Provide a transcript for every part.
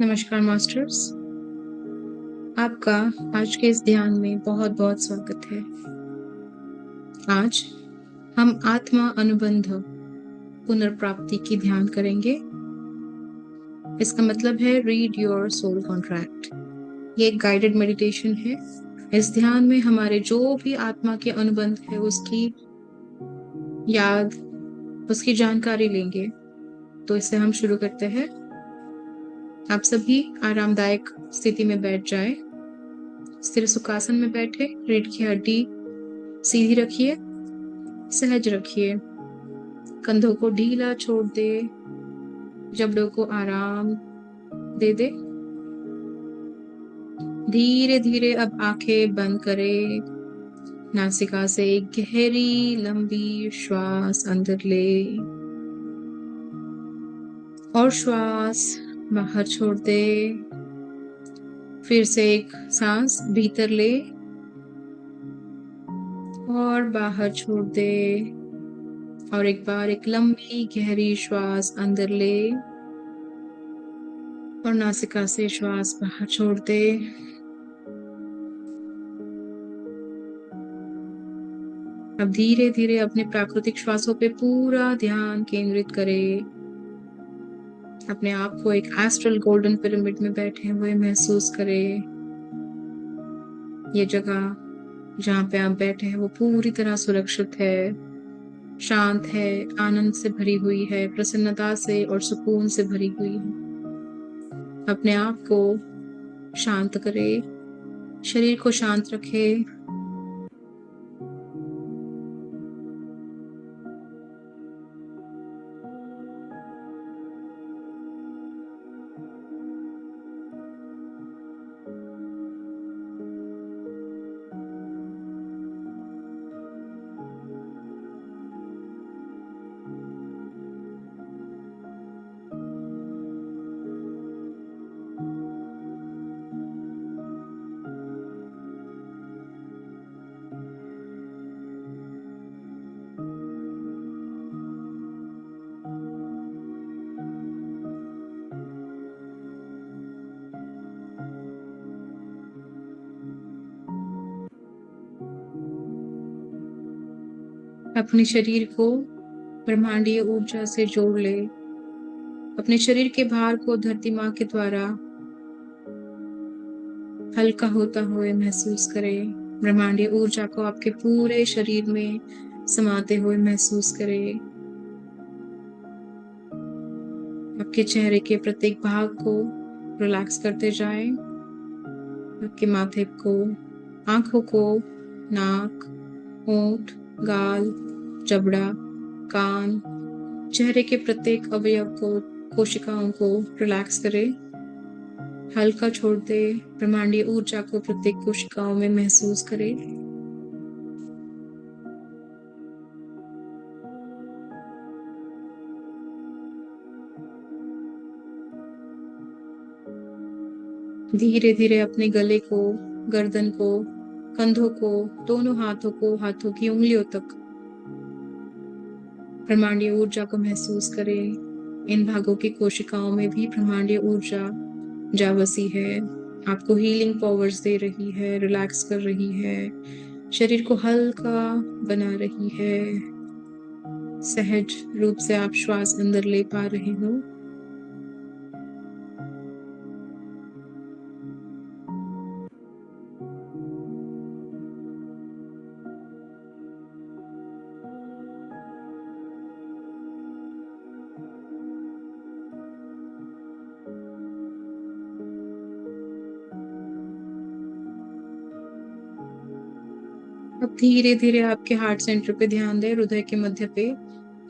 नमस्कार मास्टर्स, आपका आज के इस ध्यान में बहुत बहुत स्वागत है। आज हम आत्मा अनुबंध पुनर्प्राप्ति की ध्यान करेंगे। इसका मतलब है रीड योर सोल कॉन्ट्रैक्ट। ये एक गाइडेड मेडिटेशन है। इस ध्यान में हमारे जो भी आत्मा के अनुबंध है उसकी याद, उसकी जानकारी लेंगे। तो इससे हम शुरू करते हैं। आप सभी आरामदायक स्थिति में बैठ जाएं। स्थिर सुखासन में बैठे, रीढ़ की हड्डी सीधी रखिए, सहज रखिए, कंधों को ढीला छोड़ दे, जबड़ों को आराम दे दे। धीरे धीरे अब आंखें बंद करें। नासिका से एक गहरी लंबी श्वास अंदर ले और श्वास बाहर छोड़ दे। फिर से एक सांस भीतर ले और बाहर छोड़ दे। और एक बार एक लंबी गहरी श्वास अंदर ले और नासिका से श्वास बाहर छोड़ दे। अब धीरे धीरे अपने प्राकृतिक श्वासों पे पूरा ध्यान केंद्रित करें। अपने आप को एक एस्ट्रल गोल्डन पिरामिड में बैठे हुए महसूस करें। ये जगह जहाँ पे आप बैठे हैं वो पूरी तरह सुरक्षित है, शांत है, आनंद से भरी हुई है, प्रसन्नता से और सुकून से भरी हुई है। अपने आप को शांत करें, शरीर को शांत रखें। अपने शरीर को ब्रह्मांडीय ऊर्जा से जोड़ ले। अपने शरीर के भार को धरती माँ के द्वारा हल्का होता हुए महसूस करें। ब्रह्मांडीय ऊर्जा को आपके पूरे शरीर में समाते हुए महसूस करें। आपके चेहरे के प्रत्येक भाग को रिलैक्स करते जाएं। आपके माथे को, आंखों को, नाक, होंठ, गाल, जबड़ा, कान, चेहरे के प्रत्येक अवयव को, कोशिकाओं को रिलैक्स करें। हल्का छोड़ दे। ब्रह्मांडीय ऊर्जा को प्रत्येक कोशिकाओं में महसूस करें। धीरे धीरे अपने गले को, गर्दन को, कंधों को, दोनों हाथों को, हाथों की उंगलियों तक ब्रह्मांडीय ऊर्जा को महसूस करें। इन भागों की कोशिकाओं में भी ब्रह्मांडीय ऊर्जा जा बसी है। आपको हीलिंग पावर्स दे रही है, रिलैक्स कर रही है, शरीर को हल्का बना रही है। सहज रूप से आप श्वास अंदर ले पा रहे हो। अब धीरे धीरे आपके हार्ट सेंटर पे ध्यान दें, हृदय के मध्य पे।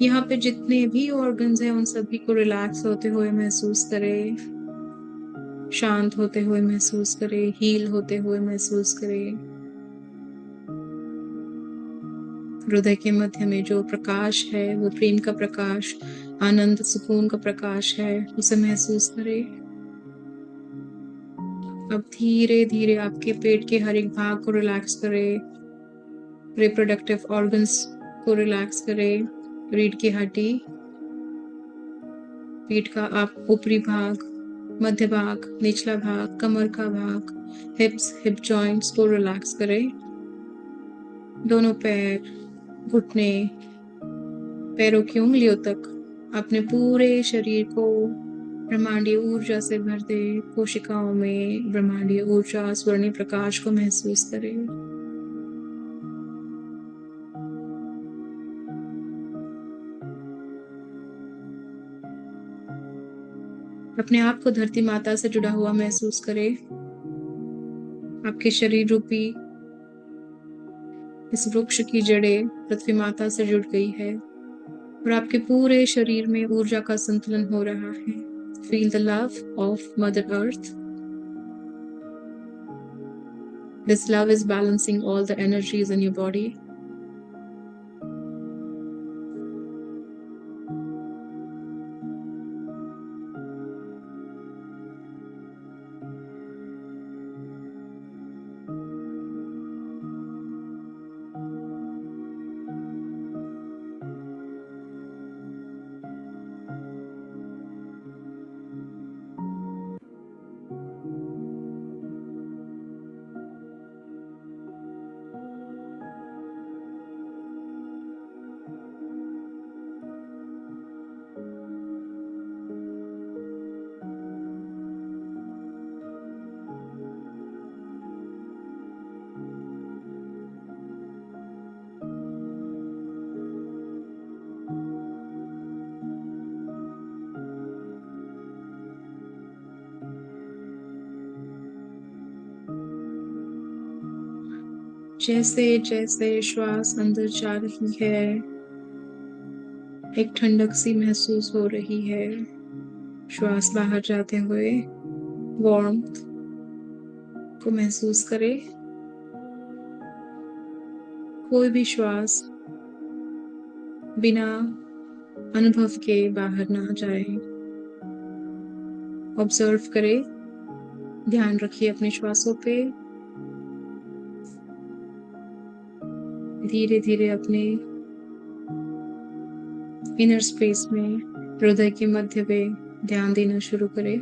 यहाँ पे जितने भी ऑर्गन्स हैं उन सभी को रिलैक्स होते हुए महसूस करें, शांत होते हुए महसूस करें, हील होते हुए महसूस करें। हृदय के मध्य में जो प्रकाश है वो प्रेम का प्रकाश, आनंद, सुकून का प्रकाश है, उसे महसूस करें। अब धीरे धीरे आपके पेट के हर एक भाग को रिलैक्स करें। रिप्रोडक्टिव ऑर्गन्स को रिलैक्स करें। रीढ़ की हड्डी, पीठ का आप ऊपरी भाग, मध्य भाग, निचला भाग, कमर का भाग, हिप्स, हिप जॉइंट्स को रिलैक्स करें। दोनों पैर, घुटने, पैरों की उंगलियों तक अपने पूरे शरीर को ब्रह्मांडीय ऊर्जा से भर दे। कोशिकाओं में ब्रह्मांडीय ऊर्जा, स्वर्णीय प्रकाश को महसूस करें। अपने आप को धरती माता से जुड़ा हुआ महसूस करें। आपके शरीर रूपी इस वृक्ष की जड़ें पृथ्वी माता से जुड़ गई है और आपके पूरे शरीर में ऊर्जा का संतुलन हो रहा है। Feel the love of mother earth. This love is balancing all the energies in your body. जैसे जैसे श्वास अंदर जा रही है, एक ठंडक सी महसूस हो रही है। श्वास बाहर जाते हुए वार्मथ को महसूस करें। कोई भी श्वास बिना अनुभव के बाहर ना जाए। ऑब्जर्व करें, ध्यान रखिए अपने श्वासों पे। धीरे धीरे अपने इनर स्पेस में, हृदय के मध्य में ध्यान देना शुरू करें।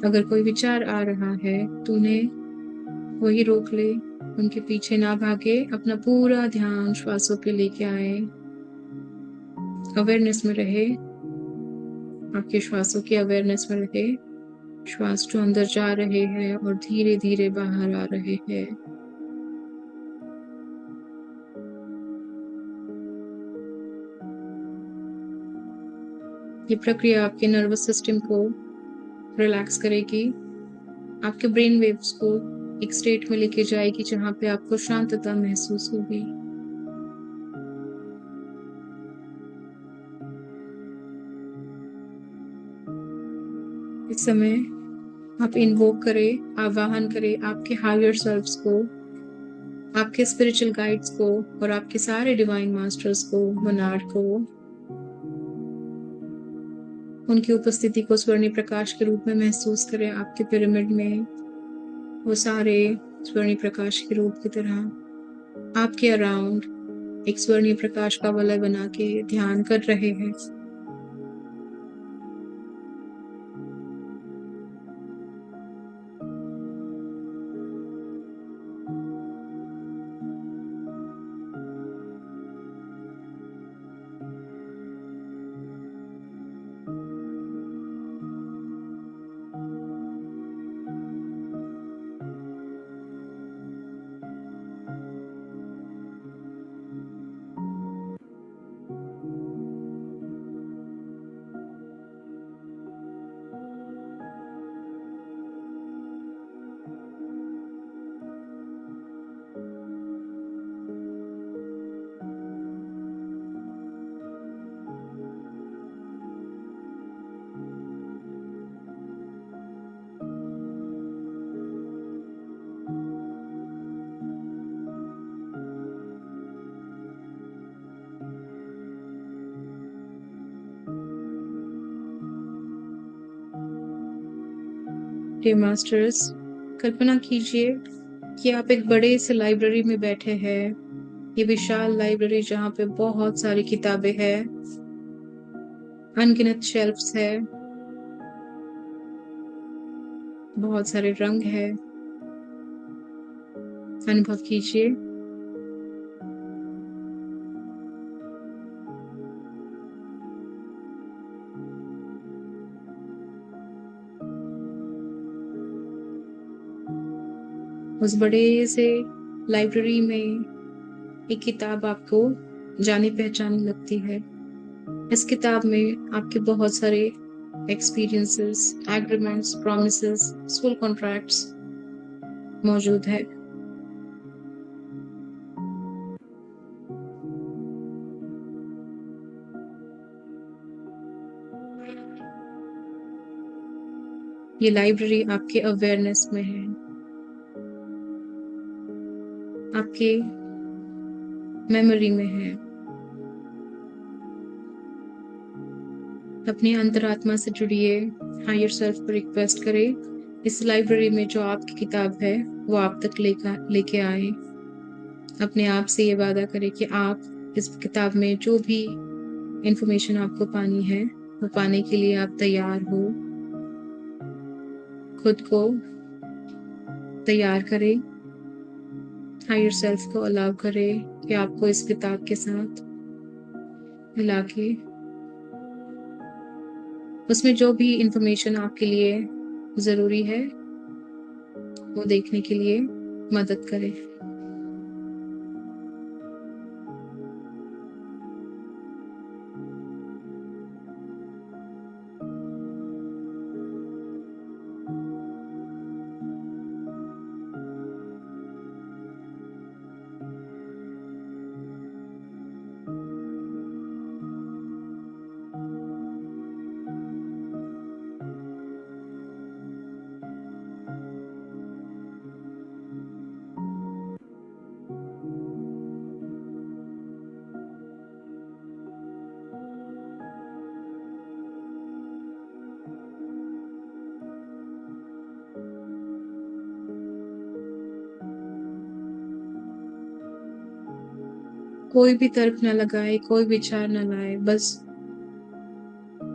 अगर कोई विचार आ रहा है तो उन्हें वही रोक ले, उनके पीछे ना भागे। अपना पूरा ध्यान श्वासों पे लेके आए। अवेयरनेस में रहे, आपके श्वासों की अवेयरनेस में रहे। श्वास जो अंदर जा रहे हैं और धीरे धीरे बाहर आ रहे हैं। ये प्रक्रिया आपके नर्वस सिस्टम को रिलैक्स करेगी, आपके ब्रेन वेव्स को एक स्टेट में लेके जाएगी जहां पे आपको शांतता महसूस होगी। इस समय आप इन्वोक करें, आवाहन करें आपके हायर सेल्फ्स को, आपके स्पिरिचुअल गाइड्स को और आपके सारे डिवाइन मास्टर्स को, मोनार्क को। उनकी उपस्थिति को स्वर्णीय प्रकाश के रूप में महसूस करें। आपके पिरामिड में वो सारे स्वर्णीय प्रकाश के रूप की तरह आपके अराउंड एक स्वर्णीय प्रकाश का वलय बना के ध्यान कर रहे हैं। डियर मास्टर्स, कल्पना कीजिए कि आप एक बड़े से लाइब्रेरी में बैठे हैं। ये विशाल लाइब्रेरी जहाँ पे बहुत सारी किताबें हैं। अनगिनत शेल्फ्स है, बहुत सारे रंग है। अनुभव कीजिए। उस बड़े से लाइब्रेरी में एक किताब आपको जानी पहचानी लगती है। इस किताब में आपके बहुत सारे experiences, agreements, promises, school contracts मौजूद है। ये लाइब्रेरी आपके अवेयरनेस में है, आपके मेमोरी में है। अपनी अंतरात्मा से जुड़िए, हायर सेल्फ को रिक्वेस्ट करें इस लाइब्रेरी में जो आपकी किताब है वो आप तक लेके आए। अपने आप से ये वादा करें कि आप इस किताब में जो भी इंफॉर्मेशन आपको पानी है वो पाने के लिए आप तैयार हो। खुद को तैयार करें, हायर सेल्फ को अलाउ करें कि आपको इस किताब के साथ मिला के उसमें जो भी इंफॉर्मेशन आपके लिए जरूरी है वो देखने के लिए मदद करें। कोई भी तर्क न लगाए, कोई विचार न लाए, बस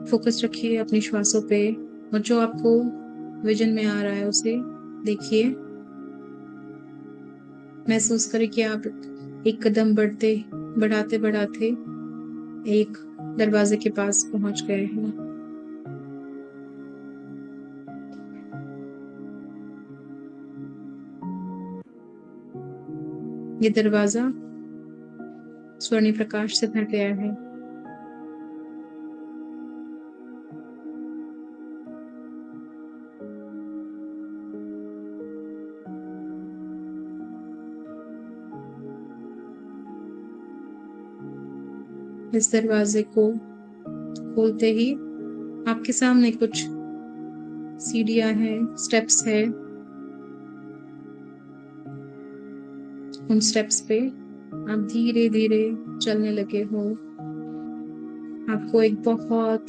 फोकस रखिए अपनी श्वासों पे और जो आपको विजन में आ रहा है उसे देखिए। महसूस करें कि आप एक कदम बढ़ाते बढ़ाते एक दरवाजे के पास पहुंच गए हैं। ये दरवाजा स्वर्ण प्रकाश से भर गया है। इस दरवाजे को खोलते ही आपके सामने कुछ सीढ़ियां हैं, स्टेप्स है। उन स्टेप्स पे आप धीरे धीरे चलने लगे हो। आपको एक बहुत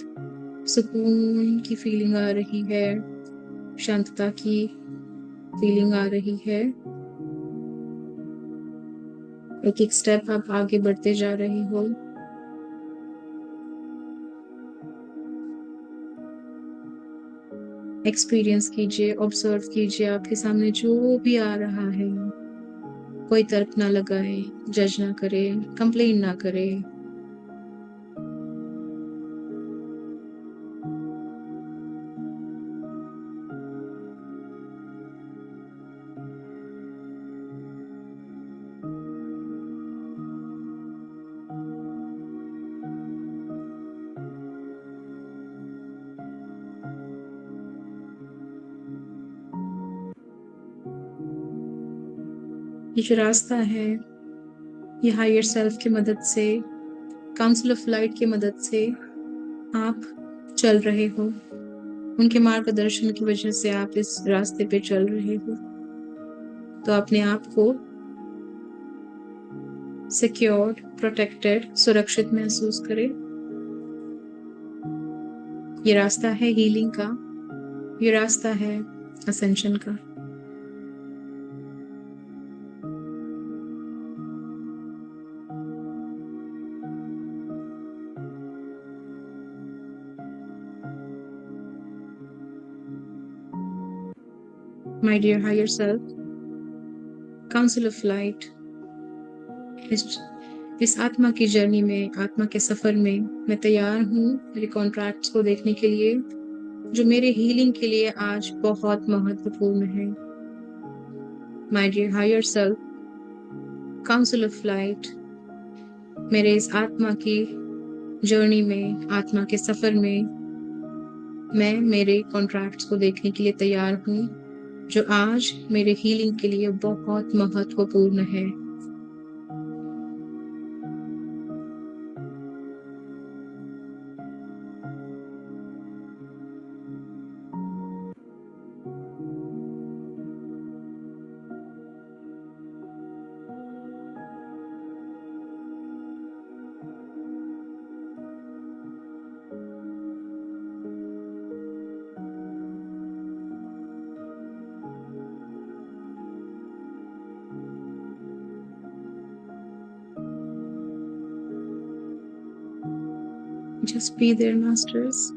सुकून की फीलिंग आ रही है, शांतता की फीलिंग आ रही है। एक एक स्टेप आप आगे बढ़ते जा रहे हो। एक्सपीरियंस कीजिए, ऑब्जर्व कीजिए आपके सामने जो भी आ रहा है। कोई तर्क ना लगाए, जज ना करे, कंप्लेन ना करे। ये जो रास्ता है ये हायर सेल्फ की मदद से, काउंसिल ऑफ लाइट की मदद से आप चल रहे हो। उनके मार्गदर्शन की वजह से आप इस रास्ते पे चल रहे हो। तो अपने आप को सिक्योर्ड, प्रोटेक्टेड, सुरक्षित महसूस करें। ये रास्ता है हीलिंग का, ये रास्ता है असेंशन का। My dear higher self, council of light, इस आत्मा की जर्नी में, आत्मा के सफर में मैं तैयार हूँ मेरे कॉन्ट्रैक्ट्स को देखने के लिए जो मेरे हीलिंग के लिए आज बहुत महत्वपूर्ण है। My dear higher self, council of light, मेरे इस आत्मा की जर्नी में, आत्मा के सफर में मैं मेरे कॉन्ट्रैक्ट्स को देखने के लिए तैयार हूँ जो आज मेरे हीलिंग के लिए बहुत महत्वपूर्ण है। Just be there, masters.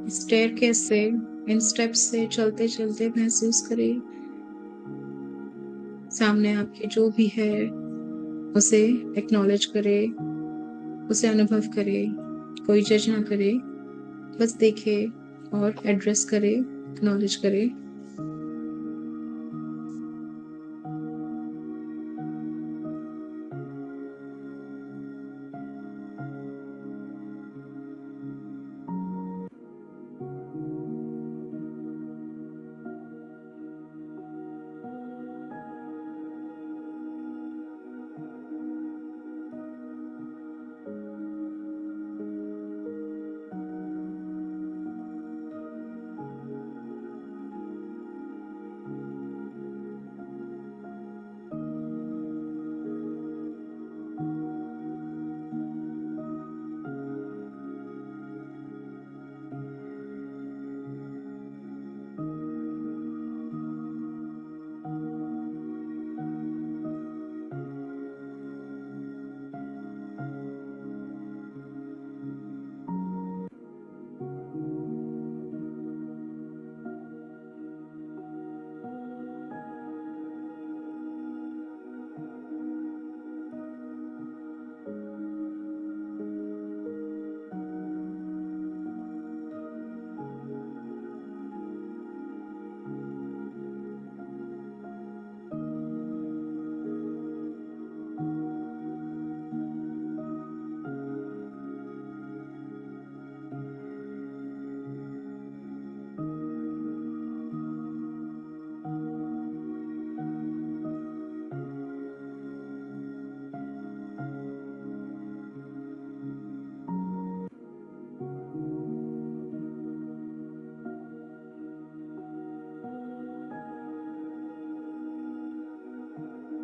Staircase से, इन स्टेप्स से चलते चलते महसूस करें सामने आपके जो भी है उसे एक्नॉलेज करे, उसे अनुभव करे, कोई जज ना करे, बस देखे और एड्रेस करे, एक्नॉलेज करे।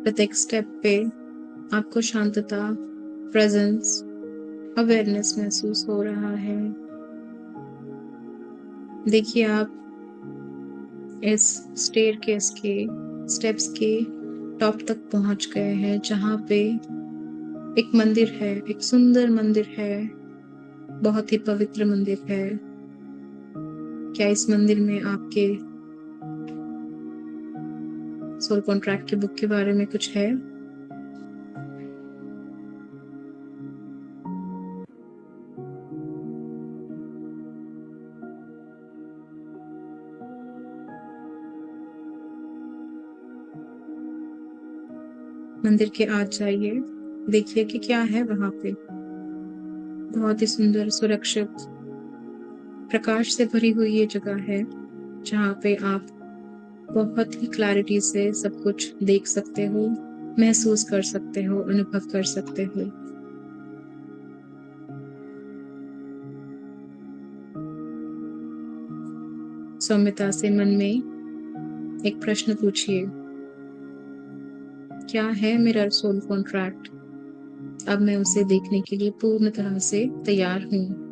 प्रत्येक स्टेप पे आपको शांतता, प्रेजेंस, अवेयरनेस महसूस हो रहा है। देखिए आप इस स्टेयरकेस के स्टेप्स के टॉप तक पहुंच गए हैं जहां पे एक मंदिर है, एक सुंदर मंदिर है, बहुत ही पवित्र मंदिर है। क्या इस मंदिर में आपके सोल कॉन्ट्रैक्ट की बुक के बारे में कुछ है? मंदिर के आज जाइए, देखिए कि क्या है वहां पे। बहुत ही सुंदर, सुरक्षित, प्रकाश से भरी हुई ये जगह है जहाँ पे आप बहुत ही क्लैरिटी से सब कुछ देख सकते हो, महसूस कर सकते हो, अनुभव कर सकते हो। सौम्यता से मन में एक प्रश्न पूछिए, क्या है मेरा सोल कॉन्ट्रैक्ट? अब मैं उसे देखने के लिए पूर्ण तरह से तैयार हूँ।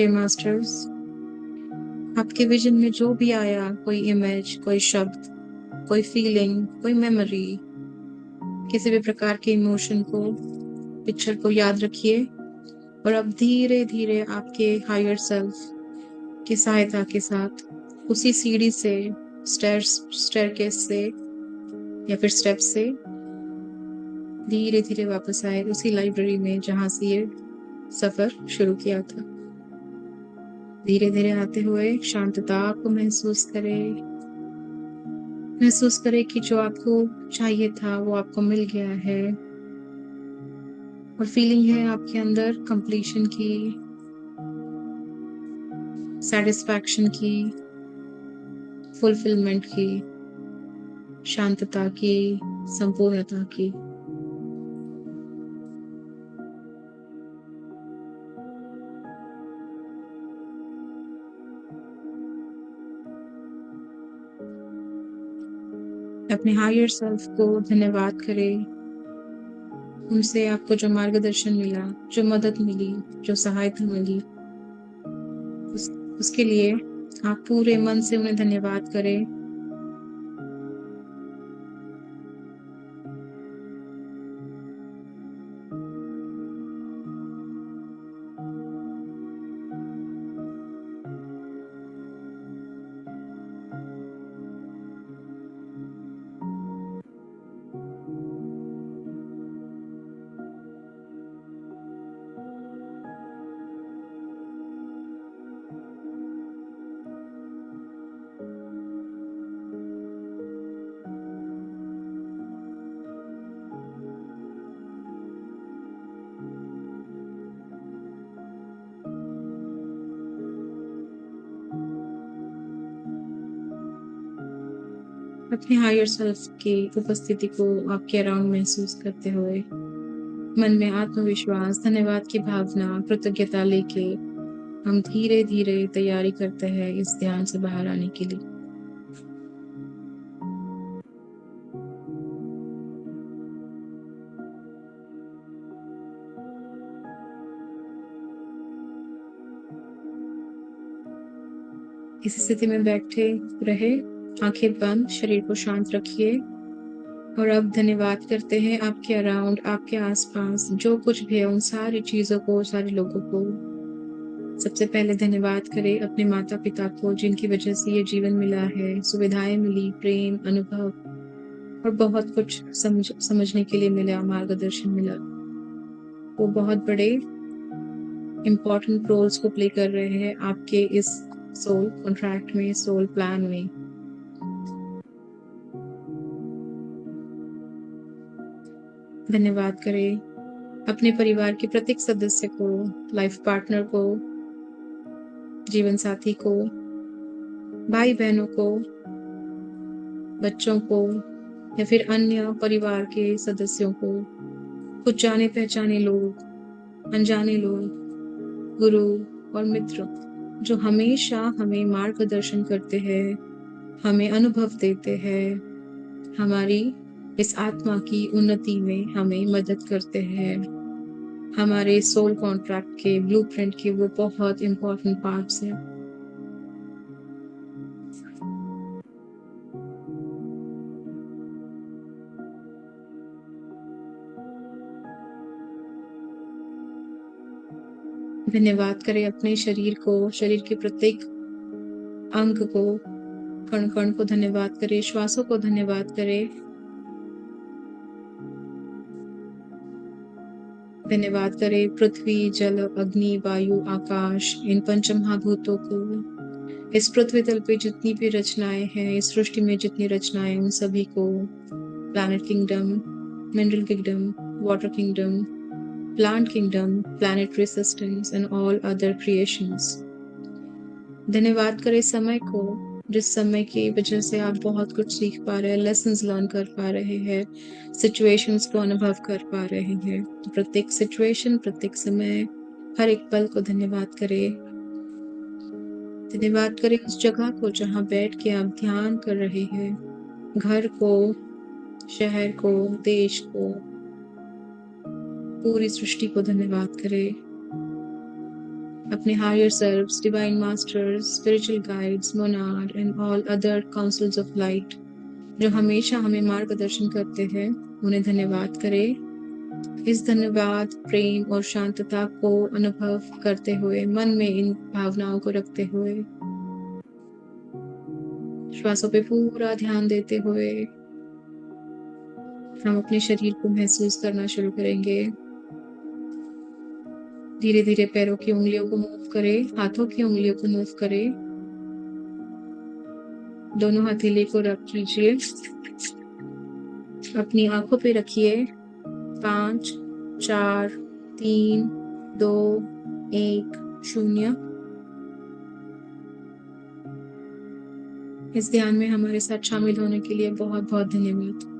डियर मास्टर्स, आपके विजन में जो भी आया, कोई इमेज, कोई शब्द, कोई फीलिंग, कोई मेमोरी, किसी भी प्रकार के इमोशन को, पिक्चर को याद रखिए और अब धीरे धीरे आपके हायर सेल्फ की सहायता के साथ उसी सीढ़ी से, स्टेयरकेस से या फिर स्टेप से धीरे धीरे वापस आए उसी लाइब्रेरी में जहां से ये सफर शुरू किया था। धीरे धीरे आते हुए शांतता को महसूस करें कि जो आपको चाहिए था वो आपको मिल गया है और फीलिंग है आपके अंदर कंप्लीशन की, सेटिस्फैक्शन की, फुलफिलमेंट की, शांतता की, संपूर्णता की। अपने हायर सेल्फ को धन्यवाद करें, उनसे आपको जो मार्गदर्शन मिला, जो मदद मिली, जो सहायता मिली, उसके लिए आप पूरे मन से उन्हें धन्यवाद करें। अपने हायर सेल्फ की उपस्थिति को आपके अराउंड महसूस करते हुए मन में आत्मविश्वास, धन्यवाद की भावना, कृतज्ञता लेके हम धीरे धीरे तैयारी करते हैं इस ध्यान से बाहर आने के लिए। इस स्थिति में बैठे रहे, आंखें बंद, शरीर को शांत रखिए और अब धन्यवाद करते हैं आपके अराउंड, आपके आसपास जो कुछ भी है उन सारी चीजों को, सारे लोगों को। सबसे पहले धन्यवाद करें अपने माता पिता को जिनकी वजह से ये जीवन मिला है, सुविधाएं मिली, प्रेम, अनुभव और बहुत कुछ समझने के लिए मिला, मार्गदर्शन मिला। वो बहुत बड़े इम्पोर्टेंट रोल्स को प्ले कर रहे हैं आपके इस सोल कॉन्ट्रैक्ट में, सोल प्लान में। धन्यवाद करें अपने परिवार के प्रत्येक सदस्य को, लाइफ पार्टनर को, जीवन साथी को, भाई बहनों को, बच्चों को या फिर अन्य परिवार के सदस्यों को, कुछ जाने पहचाने लोग, अनजाने लोग, गुरु और मित्र जो हमेशा हमें मार्गदर्शन करते हैं, हमें अनुभव देते हैं, हमारी इस आत्मा की उन्नति में हमें मदद करते हैं, हमारे सोल कॉन्ट्रैक्ट के ब्लूप्रिंट के वो बहुत इम्पोर्टेंट पार्ट्स हैं। धन्यवाद करें अपने शरीर को, शरीर के प्रत्येक अंग को, कण कण को धन्यवाद करें, श्वासों को धन्यवाद करें। धन्यवाद करें पृथ्वी, जल, अग्नि, वायु, आकाश, इन पंच महाभूतों को, इस पृथ्वी तल पे जितनी भी रचनाएं हैं, इस सृष्टि में जितनी रचनाएं, उन सभी को, planet kingdom, mineral kingdom, water kingdom, plant kingdom, planetary systems and all other creations. धन्यवाद करें समय को, जिस समय की वजह से आप बहुत कुछ सीख पा रहे हैं, लेसन्स लर्न कर पा रहे हैं, सिचुएशंस को अनुभव कर पा रहे हैं। तो प्रत्येक सिचुएशन, प्रत्येक समय, हर एक पल को धन्यवाद करें। धन्यवाद करें उस जगह को जहां बैठ के आप ध्यान कर रहे हैं, घर को, शहर को, देश को, पूरी सृष्टि को धन्यवाद करें। अपने higher selves, divine masters, spiritual guides, monad and all other councils of light जो हमेशा हमें मार्गदर्शन करते हैं, उन्हें धन्यवाद करें। इस धन्यवाद, प्रेम और शांतता को अनुभव करते हुए, मन में इन भावनाओं को रखते हुए, श्वासों पे पूरा ध्यान देते हुए हम अपने शरीर को महसूस करना शुरू करेंगे। धीरे धीरे पैरों की उंगलियों को मूव करें, हाथों की उंगलियों को मूव करें। दोनों हथेली को रख लीजिए, अपनी आंखों पे रखिए। 5, 4, 3, 2, 1, 0। इस ध्यान में हमारे साथ शामिल होने के लिए बहुत बहुत धन्यवाद।